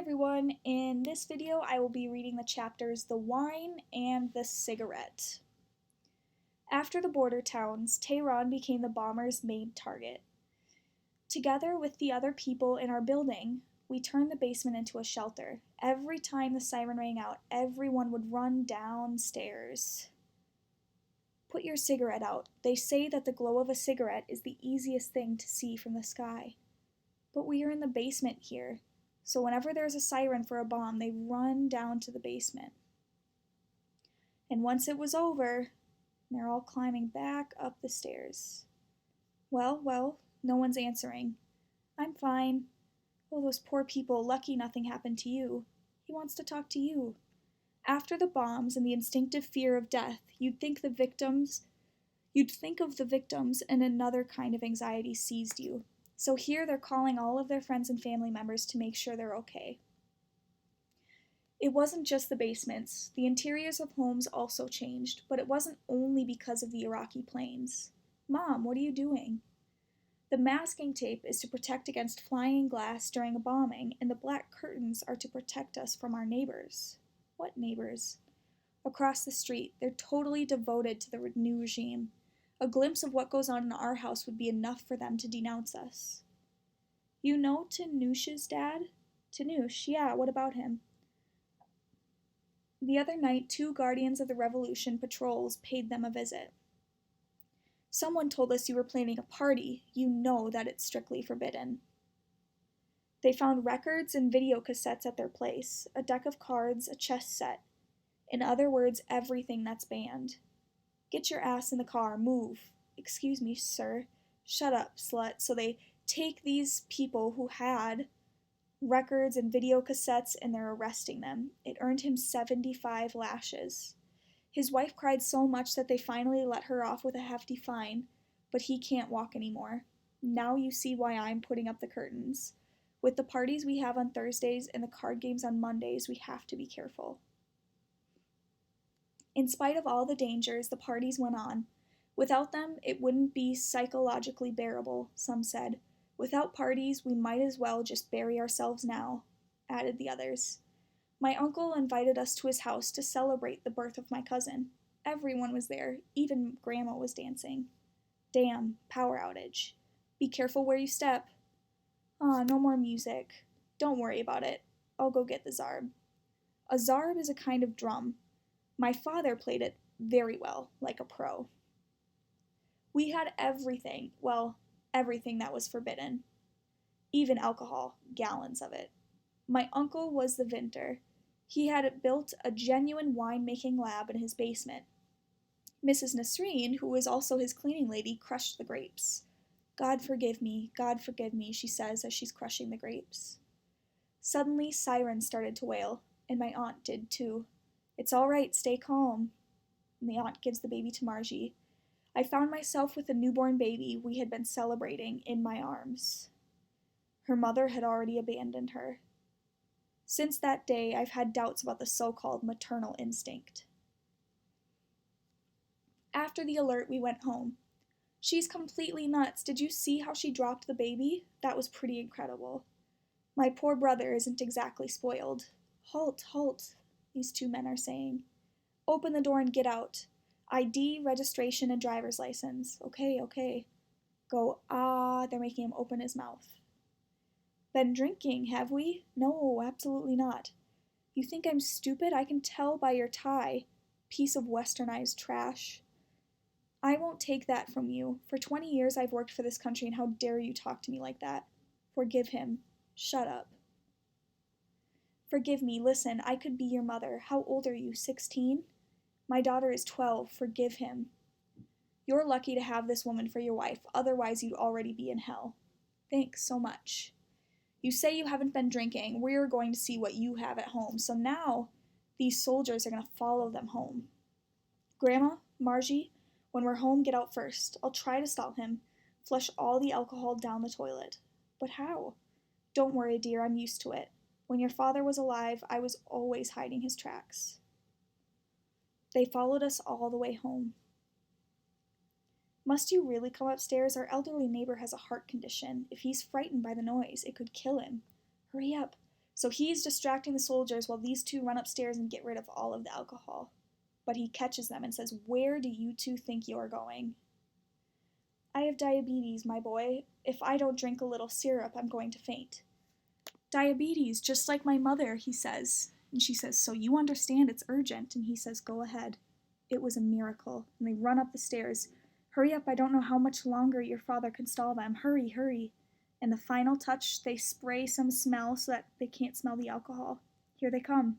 everyone, in this video I will be reading the chapters The Wine and the Cigarette. After the border towns, Tehran became the bombers' main target. Together with the other people in our building, we turned the basement into a shelter. Every time the siren rang out, everyone would run downstairs. Put your cigarette out. They say that the glow of a cigarette is the easiest thing to see from the sky. But we are in the basement here. So whenever there's a siren for a bomb, they run down to the basement. And once it was over, they're all climbing back up the stairs. Well, no one's answering. I'm fine. Oh, those poor people, lucky nothing happened to you. He wants to talk to you. After the bombs and the instinctive fear of death, you'd think of the victims and another kind of anxiety seized you. So here they're calling all of their friends and family members to make sure they're okay. It wasn't just the basements. The interiors of homes also changed, but it wasn't only because of the Iraqi planes. Mom, what are you doing? The masking tape is to protect against flying glass during a bombing, and the black curtains are to protect us from our neighbors. What neighbors? Across the street, they're totally devoted to the new regime. A glimpse of what goes on in our house would be enough for them to denounce us. You know Tanush's dad? Tanush, yeah, what about him? The other night, 2 Guardians of the Revolution patrols paid them a visit. Someone told us you were planning a party. You know that it's strictly forbidden. They found records and video cassettes at their place, a deck of cards, a chess set. In other words, everything that's banned. Get your ass in the car, move. Excuse me, sir. Shut up, slut. So they take these people who had records and video cassettes and they're arresting them. It earned him 75 lashes. His wife cried so much that they finally let her off with a hefty fine, but he can't walk anymore. Now you see why I'm putting up the curtains. With the parties we have on Thursdays and the card games on Mondays, we have to be careful. In spite of all the dangers, the parties went on. Without them, it wouldn't be psychologically bearable, some said. Without parties, we might as well just bury ourselves now, added the others. My uncle invited us to his house to celebrate the birth of my cousin. Everyone was there, even Grandma was dancing. Damn, power outage. Be careful where you step. No more music. Don't worry about it. I'll go get the zarb. A zarb is a kind of drum. My father played it very well, like a pro. We had everything that was forbidden. Even alcohol, gallons of it. My uncle was the vintner. He had built a genuine wine-making lab in his basement. Mrs. Nasreen, who was also his cleaning lady, crushed the grapes. God forgive me, she says as she's crushing the grapes. Suddenly, sirens started to wail, and my aunt did too. It's all right, stay calm. And the aunt gives the baby to Margie. I found myself with a newborn baby we had been celebrating in my arms. Her mother had already abandoned her. Since that day, I've had doubts about the so-called maternal instinct. After the alert, we went home. She's completely nuts. Did you see how she dropped the baby? That was pretty incredible. My poor brother isn't exactly spoiled. Halt, these 2 men are saying. Open the door and get out. ID, registration, and driver's license. Okay. Go, they're making him open his mouth. Been drinking, have we? No, absolutely not. You think I'm stupid? I can tell by your tie. Piece of westernized trash. I won't take that from you. For 20 years I've worked for this country, and how dare you talk to me like that? Forgive him. Shut up. Forgive me. Listen, I could be your mother. How old are you, 16? My daughter is 12. Forgive him. You're lucky to have this woman for your wife. Otherwise, you'd already be in hell. Thanks so much. You say you haven't been drinking. We're going to see what you have at home. So now, these soldiers are going to follow them home. Grandma, Margie, when we're home, get out first. I'll try to stop him. Flush all the alcohol down the toilet. But how? Don't worry, dear. I'm used to it. When your father was alive, I was always hiding his tracks. They followed us all the way home. Must you really come upstairs? Our elderly neighbor has a heart condition. If he's frightened by the noise, it could kill him. Hurry up. So he's distracting the soldiers while these two run upstairs and get rid of all of the alcohol. But he catches them and says, "Where do you two think you're going?" "I have diabetes, my boy. If I don't drink a little syrup, I'm going to faint." "Diabetes, just like my mother," he says. And she says, "So you understand it's urgent." And he says, "Go ahead." It was a miracle. And they run up the stairs. "Hurry up, I don't know how much longer your father can stall them. Hurry, hurry." And the final touch, they spray some smell so that they can't smell the alcohol. Here they come.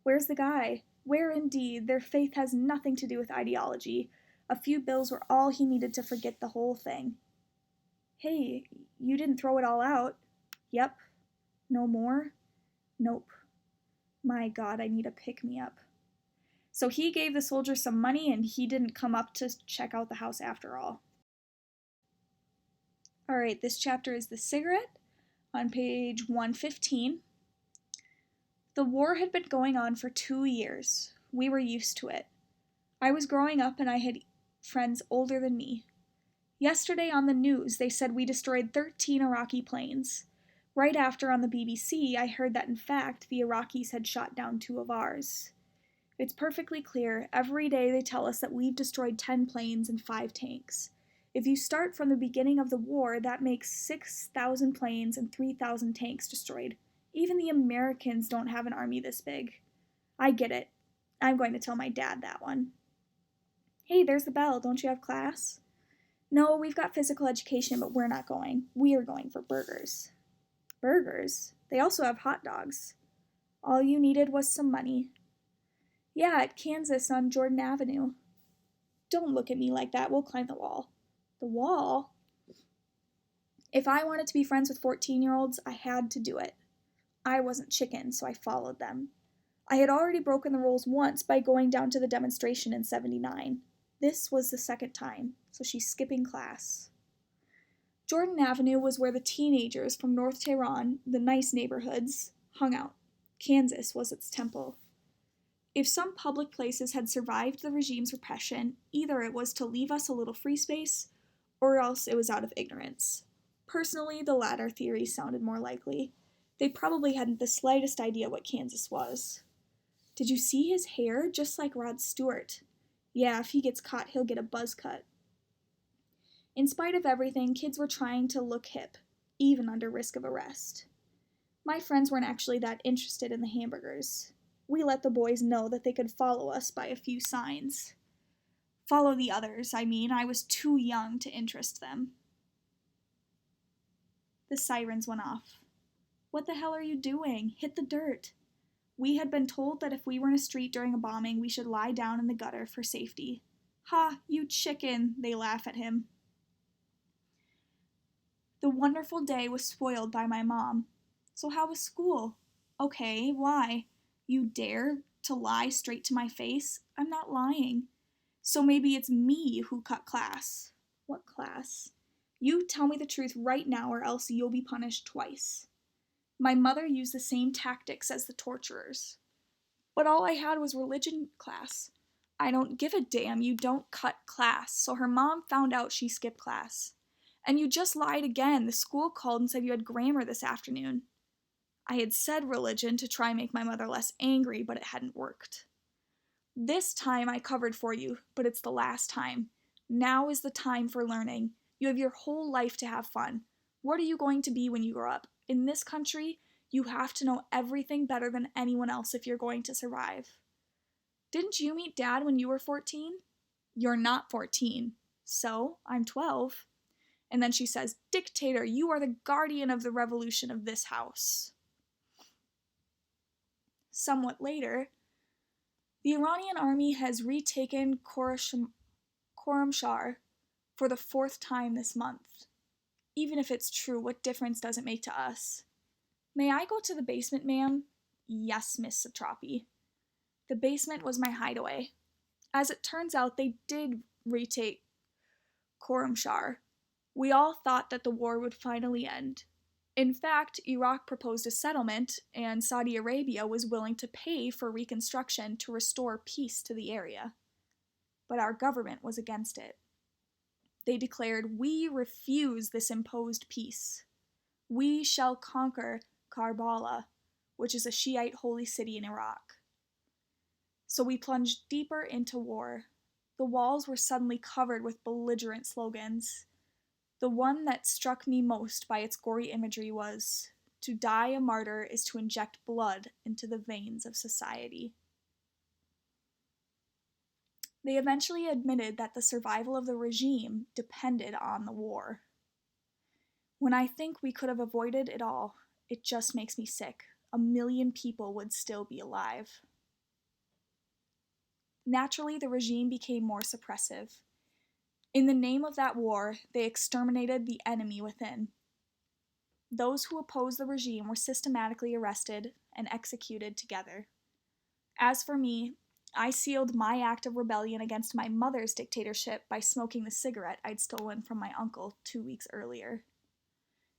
Where's the guy? Where indeed? Their faith has nothing to do with ideology. A few bills were all he needed to forget the whole thing. "Hey, you didn't throw it all out." "Yep." "No more?" "Nope." "My God, I need a pick-me-up." So he gave the soldier some money and he didn't come up to check out the house after all. Alright, this chapter is The Cigarette on page 115. The war had been going on for 2 years. We were used to it. I was growing up and I had friends older than me. Yesterday on the news, they said we destroyed 13 Iraqi planes. Right after on the BBC, I heard that in fact the Iraqis had shot down 2 of ours. It's perfectly clear. Every day they tell us that we've destroyed 10 planes and 5 tanks. If you start from the beginning of the war, that makes 6,000 planes and 3,000 tanks destroyed. Even the Americans don't have an army this big. I get it. I'm going to tell my dad that one. Hey, there's the bell. Don't you have class? No, we've got physical education, but we're not going. We are going for burgers. Burgers? They also have hot dogs. All you needed was some money. Yeah, at Kansas on Jordan Avenue. Don't look at me like that. We'll climb the wall. The wall? If I wanted to be friends with 14-year-olds, I had to do it. I wasn't chicken, so I followed them. I had already broken the rules once by going down to the demonstration in '79. This was the second time, so she's skipping class. Jordan Avenue was where the teenagers from North Tehran, the nice neighborhoods, hung out. Kansas was its temple. If some public places had survived the regime's repression, either it was to leave us a little free space, or else it was out of ignorance. Personally, the latter theory sounded more likely. They probably hadn't the slightest idea what Kansas was. Did you see his hair? Just like Rod Stewart. Yeah, if he gets caught, he'll get a buzz cut. In spite of everything, kids were trying to look hip, even under risk of arrest. My friends weren't actually that interested in the hamburgers. We let the boys know that they could follow us by a few signs. Follow the others, I mean. I was too young to interest them. The sirens went off. What the hell are you doing? Hit the dirt. We had been told that if we were in a street during a bombing, we should lie down in the gutter for safety. Ha, you chicken, they laugh at him. The wonderful day was spoiled by my mom. So how was school? Okay, why? You dare to lie straight to my face? I'm not lying. So maybe it's me who cut class. What class? You tell me the truth right now or else you'll be punished twice. My mother used the same tactics as the torturers. But all I had was religion class. I don't give a damn, you don't cut class. So her mom found out she skipped class. And you just lied again. The school called and said you had grammar this afternoon. I had said religion to try and make my mother less angry, but it hadn't worked. This time I covered for you, but it's the last time. Now is the time for learning. You have your whole life to have fun. What are you going to be when you grow up? In this country, you have to know everything better than anyone else if you're going to survive. Didn't you meet Dad when you were 14? You're not 14. So, I'm 12. And then she says, Dictator, you are the guardian of the revolution of this house. Somewhat later, the Iranian army has retaken Khorramshahr for the 4th time this month. Even if it's true, what difference does it make to us? May I go to the basement, ma'am? Yes, Miss Satrapi. The basement was my hideaway. As it turns out, they did retake Khorramshahr. We all thought that the war would finally end. In fact, Iraq proposed a settlement, and Saudi Arabia was willing to pay for reconstruction to restore peace to the area. But our government was against it. They declared, "We refuse this imposed peace. We shall conquer Karbala, which is a Shiite holy city in Iraq. So we plunged deeper into war. The walls were suddenly covered with belligerent slogans. The one that struck me most by its gory imagery was, "To die a martyr is to inject blood into the veins of society." They eventually admitted that the survival of the regime depended on the war. When I think we could have avoided it all, it just makes me sick. 1 million people would still be alive. Naturally, the regime became more suppressive. In the name of that war, they exterminated the enemy within. Those who opposed the regime were systematically arrested and executed together. As for me, I sealed my act of rebellion against my mother's dictatorship by smoking the cigarette I'd stolen from my uncle 2 weeks earlier.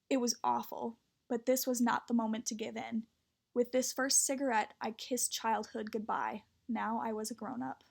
It was awful, but this was not the moment to give in. With this first cigarette, I kissed childhood goodbye. Now I was a grown-up.